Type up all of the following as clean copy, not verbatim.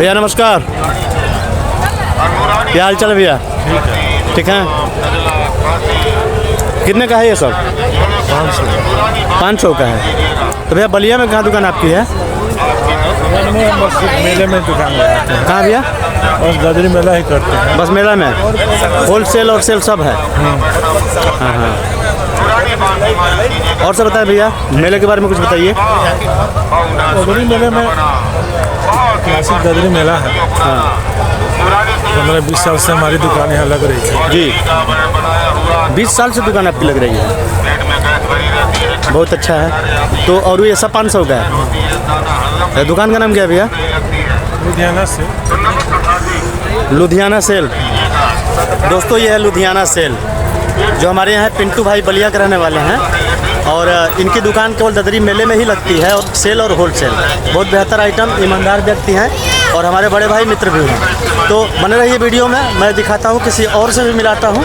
भैया नमस्कार, क्या हाल चाल है भैया? ठीक है। कितने का है ये सब? 500 का है। तो भैया बलिया में कहाँ दुकान आपकी है? मेले में दुकान लगाते हैं। कहाँ भैया? और गदरी मेला ही करते हैं। बस मेला में होल सेल और सेल सब है। हाँ हाँ। और सब बताएं भैया, मेले के बारे में कुछ बताइए। गदरी मेले में क्लासिक गदरी मेला है। हाँ 15-20 साल से हमारी दुकान यहाँ लग रही है जी। 20 साल से दुकान आपकी लग रही है, बहुत अच्छा है। तो और ये सब 500 का है। दुकान का नाम क्या है भैया? लुधियाना से। लुधियाना सेल। दोस्तों ये है लुधियाना सेल, जो हमारे यहाँ पिंटू भाई बलिया के रहने वाले हैं। और इनकी दुकान केवल ददरी मेले में ही लगती है, और सेल और होल सेल। बहुत बेहतर आइटम, ईमानदार व्यक्ति हैं और हमारे बड़े भाई मित्र भी हैं। तो बने रहिए वीडियो में, मैं दिखाता हूँ, किसी और से भी मिलाता हूँ।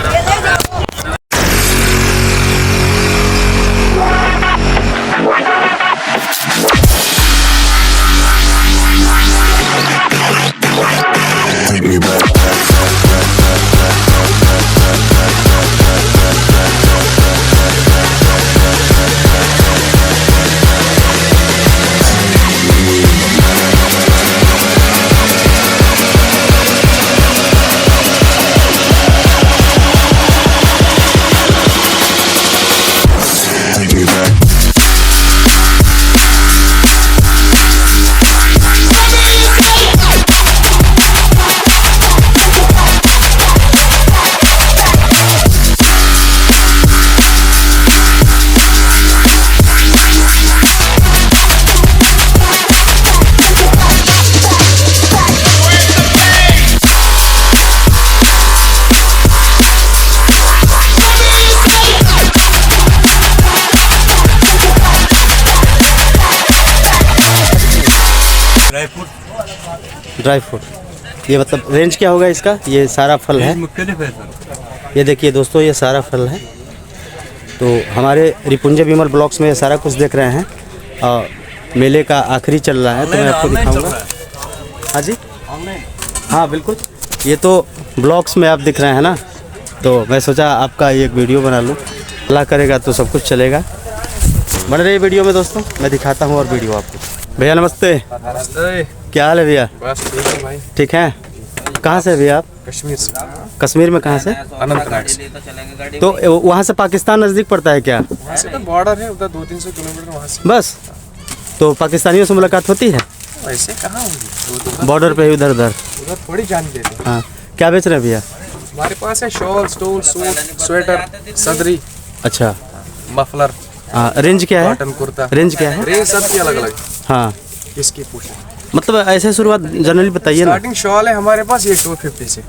ड्राई फ्रूट, ये मतलब रेंज क्या होगा इसका? ये सारा फल है, ये देखिए दोस्तों, ये सारा फल है। तो हमारे रिपुंजय विमल ब्लॉक्स में ये सारा कुछ देख रहे हैं। और मेले का आखिरी चल रहा है, तो मैं आपको दिखाऊंगा। हाँ जी, हाँ बिल्कुल। ये तो ब्लॉक्स में आप दिख रहे हैं ना, तो मैं सोचा आपका एक वीडियो बना लूँ। अल्लाह करेगा तो सब कुछ चलेगा। बन रही वीडियो में दोस्तों, मैं दिखाता हूँ और वीडियो आपको। भैया नमस्ते। क्या हाल है भैया? बस ठीक है भाई। ठीक है। कहाँ से है भैया आप? कश्मीर से। कश्मीर में कहाँ से? अनंतनाग से। तो वहाँ से पाकिस्तान नज़दीक पड़ता है क्या? वहाँ से तो बॉर्डर है, उधर 200-300 किलोमीटर वहाँ से। बस। तो पाकिस्तानियों से मुलाकात होती है? वैसे कहाँ होगी, बॉर्डर पे इधर उधर। उधर थोड़ी जान देते हैं। हाँ, क्या बेच रहे हैं भैया? हमारे पास है शॉल, स्टोल, सूट, स्वेटर, सदरी, अच्छा। मफलर, हाँ, रेंज क्या है? कॉटन कुर्ता। रेंज क्या है? रेंज सबकी अलग अलग। हाँ, इसकी पूछे मतलब ऐसे शुरुआत जनरली बताइए ना। स्टार्टिंग शॉल है हमारे पास, ये 250 से।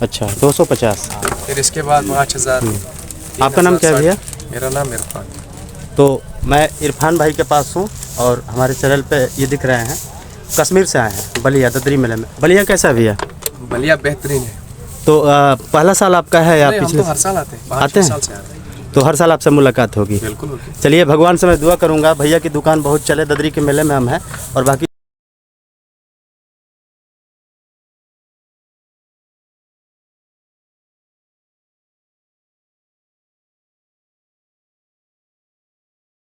अच्छा, 250। फिर इसके बाद 5000। आपका नाम क्या है भैया? मेरा नाम इरफान। तो मैं इरफान भाई के पास हूँ, और हमारे चैनल पे ये दिख रहे हैं, कश्मीर से आए हैं, बलिया ददरी मेले में। बलिया कैसा है भैया? बलिया बेहतरीन है। तो पहला साल आपका है या हम पिछले? तो हर साल आते हैं, आते हैं? साल से आते हैं। तो हर साल आपसे मुलाकात होगी। बिल्कुल होगी। चलिए, भगवान से मैं दुआ करूंगा भैया की दुकान बहुत चले, ददरी के मेले में हम हैं, और बाकी